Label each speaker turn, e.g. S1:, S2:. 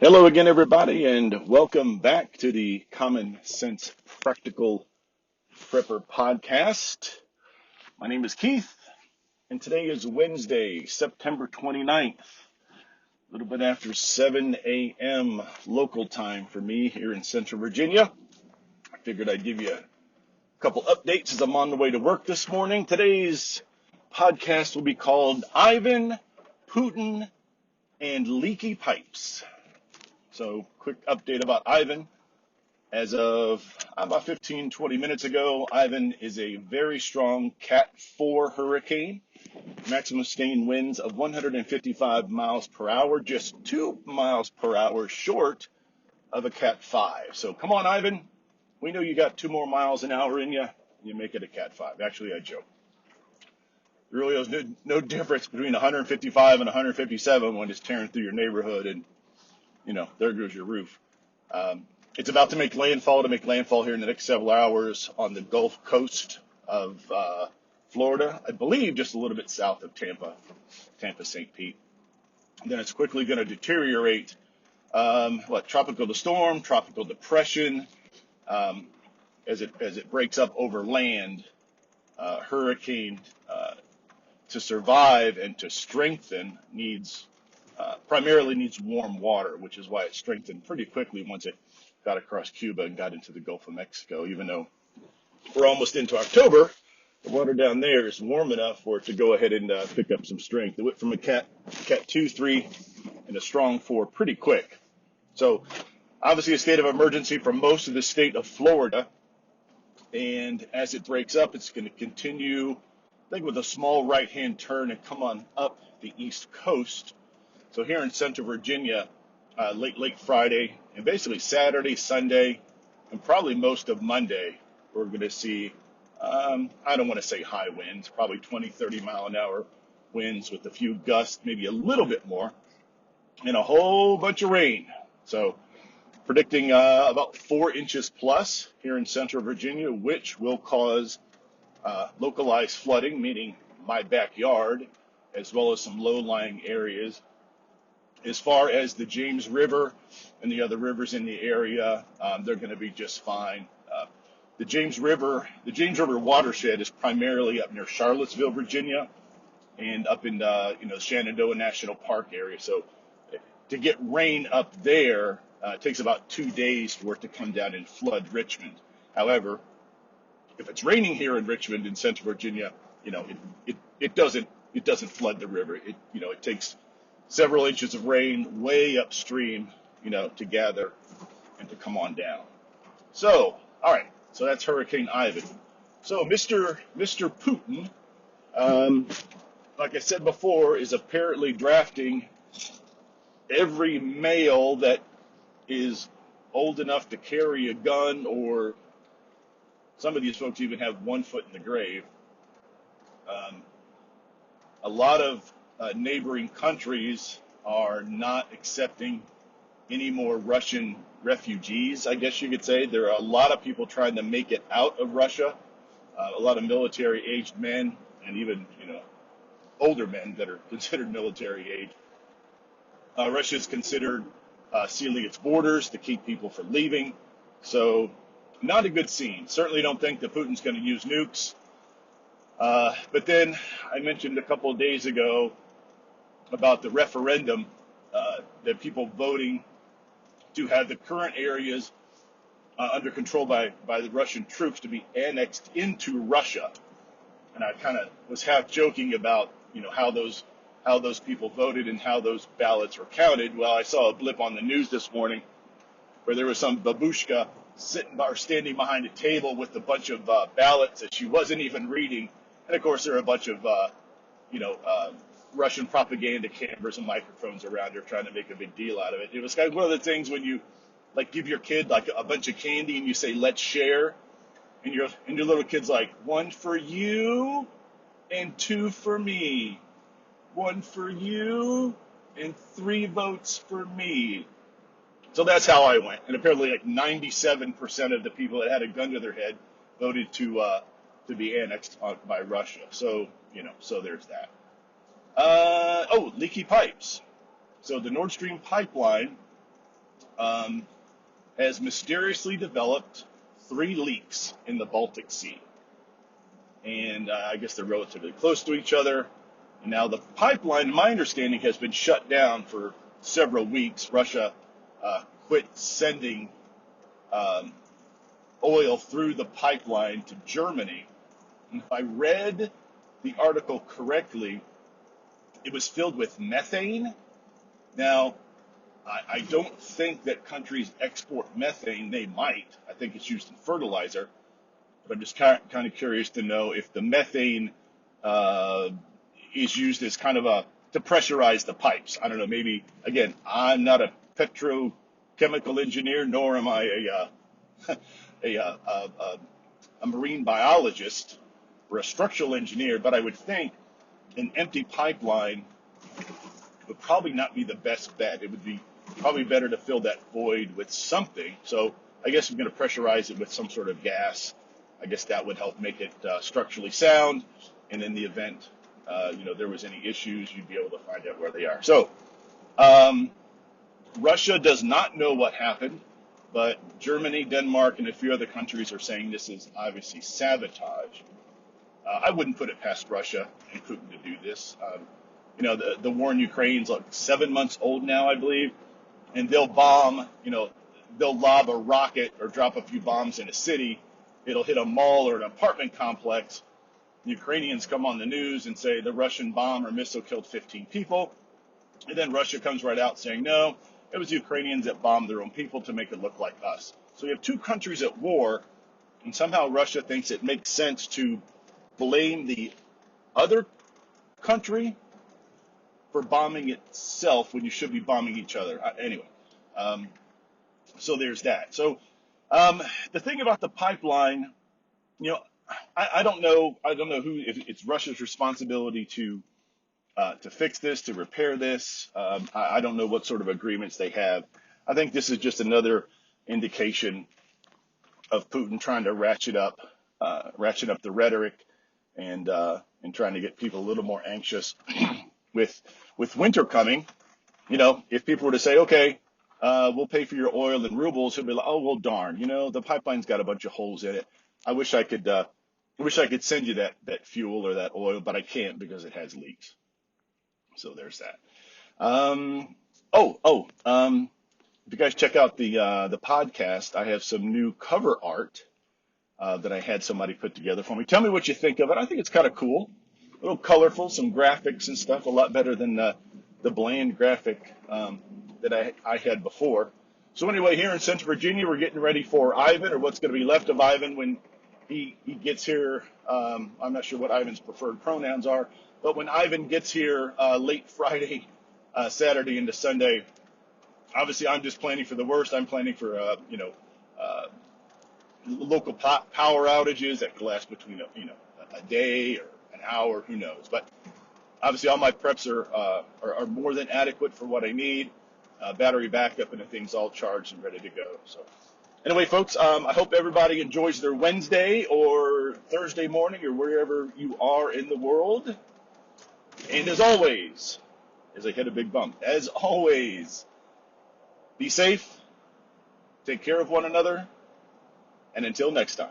S1: Hello again, everybody, and welcome back to the Common Sense Practical Prepper podcast. My name is Keith, and today is Wednesday, September 29th, a little bit after 7 a.m. local time for me here in Central Virginia. I figured I'd give you a couple updates as I'm on the way to work this morning. Today's podcast will be called Ivan, Putin, and Leaky Pipes. So, quick update about Ivan. As of about 15, 20 minutes ago, Ivan is a very strong Cat 4 hurricane, maximum sustained winds of 155 miles per hour, just 2 miles per hour short of a Cat 5. So come on, Ivan. We know you got 2 more miles an hour in you. You make it a Cat 5. Actually, I joke. There really is no difference between 155 and 157 when it's tearing through your neighborhood and, there goes your roof. It's about to make landfall here in the next several hours on the Gulf Coast of Florida, I believe just a little bit south of Tampa, St. Pete. Then it's quickly going to deteriorate, tropical to storm, tropical depression, as it breaks up over land. Hurricane to survive and to strengthen primarily needs warm water, which is why it strengthened pretty quickly once it got across Cuba and got into the Gulf of Mexico. Even though we're almost into October, the water down there is warm enough for it to go ahead and pick up some strength. It went from a Cat 2, 3, and a strong 4 pretty quick. So obviously a state of emergency for most of the state of Florida. And as it breaks up, it's going to continue, I think, with a small right-hand turn and come on up the East Coast. So here in Central Virginia, late Friday, and basically Saturday, Sunday, and probably most of Monday, we're going to see, I don't want to say high winds, probably 20, 30 mile an hour winds with a few gusts, maybe a little bit more, and a whole bunch of rain. So predicting about 4 inches plus here in Central Virginia, which will cause localized flooding, meaning my backyard, as well as some low-lying areas. As far as the James River and the other rivers in the area, they're going to be just fine. The James River watershed is primarily up near Charlottesville, Virginia, and up in Shenandoah National Park area. So to get rain up there, it takes about 2 days for it to come down and flood Richmond. However, if it's raining here in Richmond in Central Virginia, it doesn't flood the river. It takes several inches of rain way upstream, to gather and to come on down. So, all right. So that's Hurricane Ivan. So Mr. Putin, like I said before, is apparently drafting every male that is old enough to carry a gun, or some of these folks even have 1 foot in the grave. A lot of neighboring countries are not accepting any more Russian refugees, I guess you could say. There are a lot of people trying to make it out of Russia, a lot of military-aged men and even, older men that are considered military-aged. Russia is considered sealing its borders to keep people from leaving. So not a good scene. Certainly don't think that Putin's going to use nukes. But then I mentioned a couple of days ago about the referendum that people voting to have the current areas under control by the Russian troops to be annexed into Russia. And I kind of was half joking about how those people voted and how those ballots were counted. Well, I saw a blip on the news this morning where there was some babushka standing behind a table with a bunch of ballots that she wasn't even reading. And of course, there are a bunch of, Russian propaganda cameras and microphones around her trying to make a big deal out of it. It was kind of one of the things when you, give your kid, a bunch of candy and you say, let's share. And your little kid's like, 1 for you and 2 for me. 1 for you and 3 votes for me. So that's how I went. And apparently 97% of the people that had a gun to their head voted to be annexed by Russia. So, so there's that. Leaky pipes. So the Nord Stream pipeline um, has mysteriously developed 3 leaks in the Baltic Sea. And I guess they're relatively close to each other. And now the pipeline, in my understanding, has been shut down for several weeks. Russia quit sending um, oil through the pipeline to Germany. And if I read the article correctly, it was filled with methane. Now, I don't think that countries export methane. They might. I think it's used in fertilizer. But I'm just kind of curious to know if the methane uh, is used as kind of to pressurize the pipes. I don't know. Maybe, again, I'm not a petrochemical engineer, nor am I a, a, a, a marine biologist or a structural engineer, but I would think an empty pipeline would probably not be the best bet. It would be probably better to fill that void with something. So I guess I'm going to pressurize it with some sort of gas. I guess that would help make it structurally sound. And in the event, there was any issues, you'd be able to find out where they are. So um, Russia does not know what happened, but Germany, Denmark, and a few other countries are saying this is obviously sabotage. I wouldn't put it past Russia and Putin to do this. The war in Ukraine is like 7 months old now, I believe, and they'll bomb, they'll lob a rocket or drop a few bombs in a city. It'll hit a mall or an apartment complex. The Ukrainians come on the news and say the Russian bomb or missile killed 15 people. And then Russia comes right out saying, no, it was the Ukrainians that bombed their own people to make it look like us. So we have 2 countries at war, and somehow Russia thinks it makes sense to blame the other country for bombing itself when you should be bombing each other. Anyway, so there's that. So the thing about the pipeline, I don't know. I don't know if it's Russia's responsibility to fix this, to repair this. I don't know what sort of agreements they have. I think this is just another indication of Putin trying to ratchet up the rhetoric and trying to get people a little more anxious with winter coming. If people were to say, okay, we'll pay for your oil in rubles, he'll be like, oh well, darn, the pipeline's got a bunch of holes in it. I wish I could send you that fuel or that oil, but I can't because it has leaks. So there's that. If you guys check out the podcast, I have some new cover art that I had somebody put together for me. Tell me what you think of it. I think it's kind of cool, a little colorful, some graphics and stuff, a lot better than the bland graphic that I had before. So anyway, here in Central Virginia, we're getting ready for Ivan, or what's going to be left of Ivan when he gets here. I'm not sure what Ivan's preferred pronouns are, but when Ivan gets here late Friday, Saturday into Sunday, obviously I'm just planning for the worst. I'm planning for local power outages that could last between a day or an hour, who knows. But obviously all my preps are more than adequate for what I need. Battery backup and everything's all charged and ready to go. So anyway, folks, I hope everybody enjoys their Wednesday or Thursday morning or wherever you are in the world. And as always, as I hit a big bump, as always, be safe, take care of one another, and until next time.